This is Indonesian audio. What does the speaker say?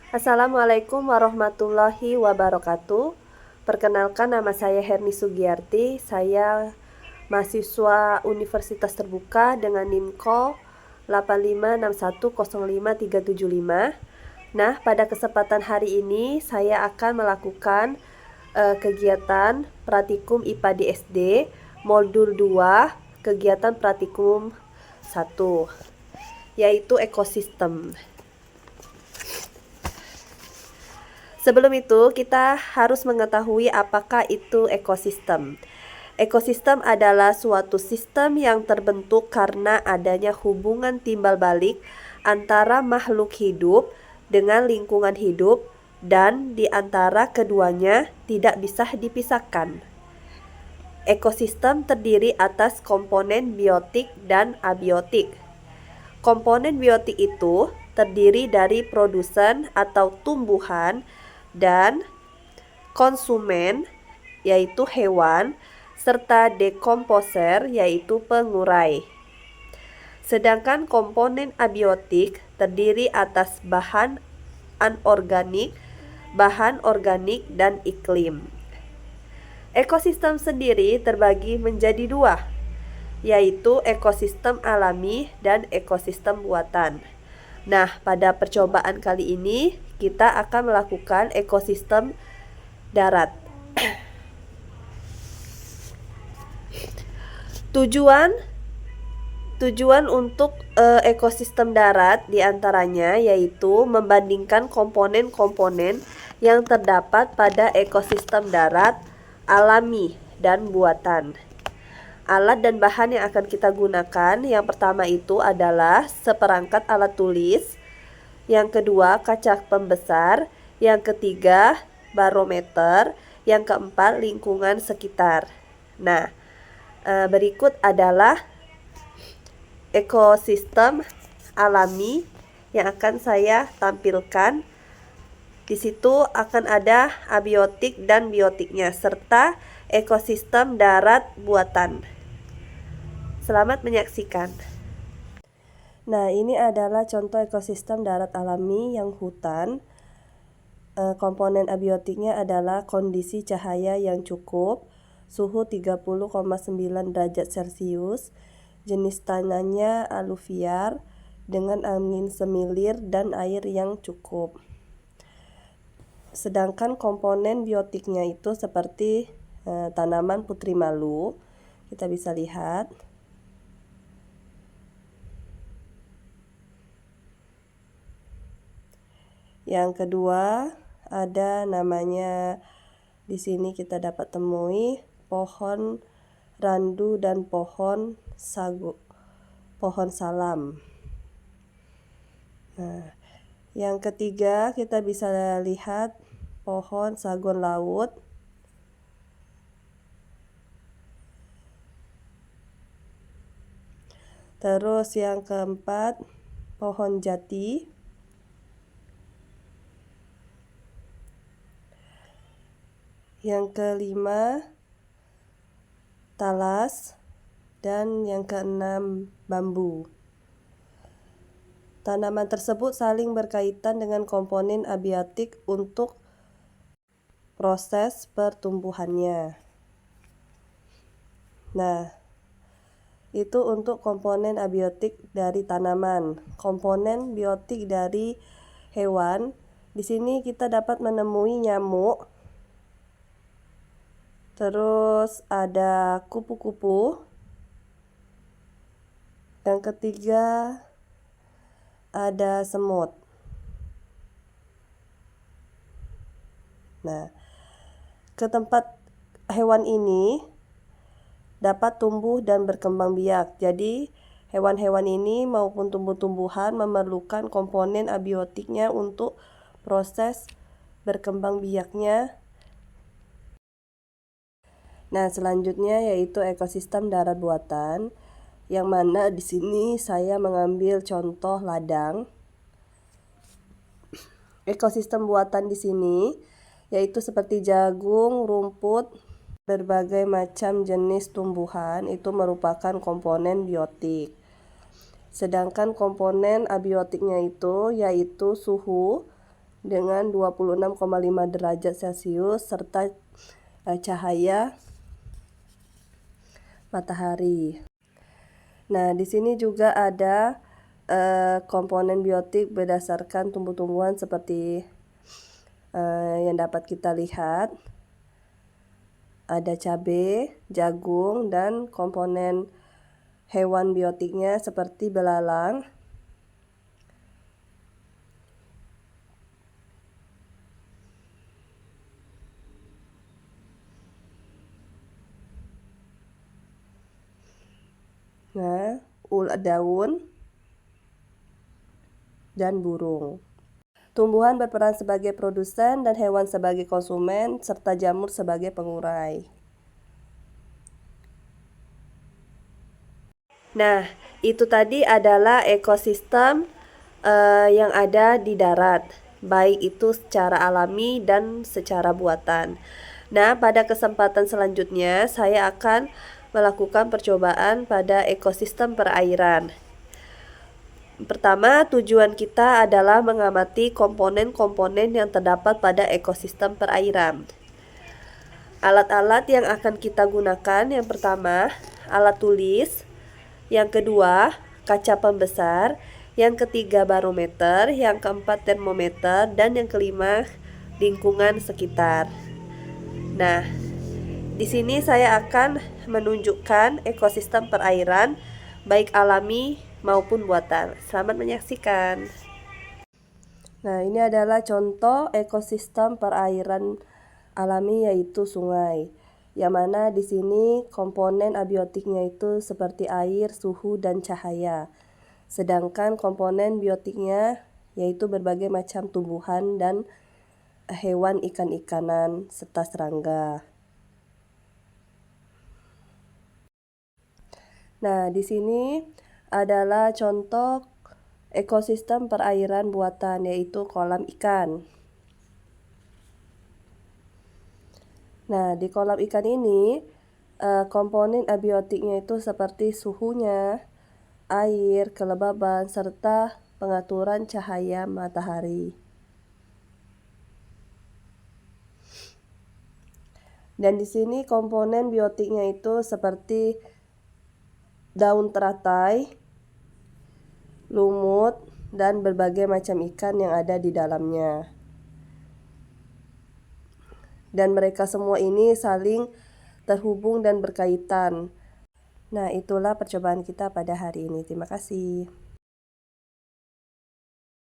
Assalamualaikum warahmatullahi wabarakatuh. Perkenalkan, nama saya Herni Sugiyarti. Saya mahasiswa Universitas Terbuka dengan NIMKO 856105375. Nah, pada kesempatan hari ini saya akan melakukan kegiatan Pratikum IPA di SD Modul 2, kegiatan Pratikum 1, yaitu ekosistem. Sebelum itu, kita harus mengetahui apakah itu ekosistem. Ekosistem adalah suatu sistem yang terbentuk karena adanya hubungan timbal balik antara makhluk hidup dengan lingkungan hidup, dan di antara keduanya tidak bisa dipisahkan. Ekosistem terdiri atas komponen biotik dan abiotik. Komponen biotik itu terdiri dari produsen atau tumbuhan dan konsumen, yaitu hewan, serta dekomposer, yaitu pengurai. Sedangkan komponen abiotik terdiri atas bahan anorganik, bahan organik, dan iklim. Ekosistem sendiri terbagi menjadi dua, yaitu ekosistem alami dan ekosistem buatan. Nah, pada percobaan kali ini kita akan melakukan ekosistem darat. Tujuan untuk ekosistem darat diantaranya yaitu membandingkan komponen-komponen yang terdapat pada ekosistem darat, alami, dan buatan. Alat dan bahan yang akan kita gunakan, yang pertama itu adalah seperangkat alat tulis, yang kedua kaca pembesar, yang ketiga barometer, yang keempat lingkungan sekitar. Nah, berikut adalah ekosistem alami yang akan saya tampilkan. Di situ akan ada abiotik dan biotiknya, serta ekosistem darat buatan. Selamat menyaksikan. Nah, ini adalah contoh ekosistem darat alami yang hutan. Komponen abiotiknya adalah kondisi cahaya yang cukup, suhu 30,9 derajat Celcius, jenis tanahnya aluvial dengan angin semilir dan air yang cukup. Sedangkan komponen biotiknya itu seperti tanaman putri malu, kita bisa lihat. Yang kedua ada namanya, di sini kita dapat temui pohon randu dan pohon sagu, pohon salam. Nah, yang ketiga kita bisa lihat pohon sagon laut. Terus yang keempat pohon jati. Yang kelima talas, dan yang keenam bambu. Tanaman tersebut saling berkaitan dengan komponen abiotik untuk proses pertumbuhannya. Nah, itu untuk komponen abiotik dari tanaman. Komponen biotik dari hewan, di sini kita dapat menemui nyamuk. Terus ada kupu-kupu. Yang ketiga ada semut. Nah, ke tempat hewan ini dapat tumbuh dan berkembang biak. Jadi, hewan-hewan ini maupun tumbuh-tumbuhan memerlukan komponen abiotiknya untuk proses berkembang biaknya. Nah, selanjutnya yaitu ekosistem darat buatan, yang mana di sini saya mengambil contoh ladang. Ekosistem buatan di sini yaitu seperti jagung, rumput, berbagai macam jenis tumbuhan itu merupakan komponen biotik. Sedangkan komponen abiotiknya itu yaitu suhu dengan 26,5 derajat Celcius serta cahaya matahari. Nah, di sini juga ada komponen biotik berdasarkan tumbuh-tumbuhan seperti yang dapat kita lihat. Ada cabai, jagung, dan komponen hewan biotiknya seperti belalang, ulat daun, dan burung. Tumbuhan berperan sebagai produsen dan hewan sebagai konsumen, serta jamur sebagai pengurai. Nah, itu tadi adalah ekosistem yang ada di darat, baik itu secara alami dan secara buatan. Nah, pada kesempatan selanjutnya saya akan melakukan percobaan pada ekosistem perairan. Pertama, tujuan kita adalah mengamati komponen-komponen yang terdapat pada ekosistem perairan. Alat-alat yang akan kita gunakan, yang pertama, alat tulis, yang kedua, kaca pembesar, yang ketiga, barometer, yang keempat, termometer, dan yang kelima, lingkungan sekitar. Nah, di sini saya akan menunjukkan ekosistem perairan, baik alami maupun buatan. Selamat menyaksikan. Nah, ini adalah contoh ekosistem perairan alami, yaitu sungai. Yang mana di sini komponen abiotiknya itu seperti air, suhu, dan cahaya. Sedangkan komponen biotiknya yaitu berbagai macam tumbuhan dan hewan ikan-ikanan serta serangga. Nah, di sini adalah contoh ekosistem perairan buatan, yaitu kolam ikan. Nah, di kolam ikan ini komponen abiotiknya itu seperti suhunya, air, kelembaban, serta pengaturan cahaya matahari. Dan di sini komponen biotiknya itu seperti daun teratai, lumut, dan berbagai macam ikan yang ada di dalamnya. Dan mereka semua ini saling terhubung dan berkaitan. Nah, itulah percobaan kita pada hari ini. Terima kasih.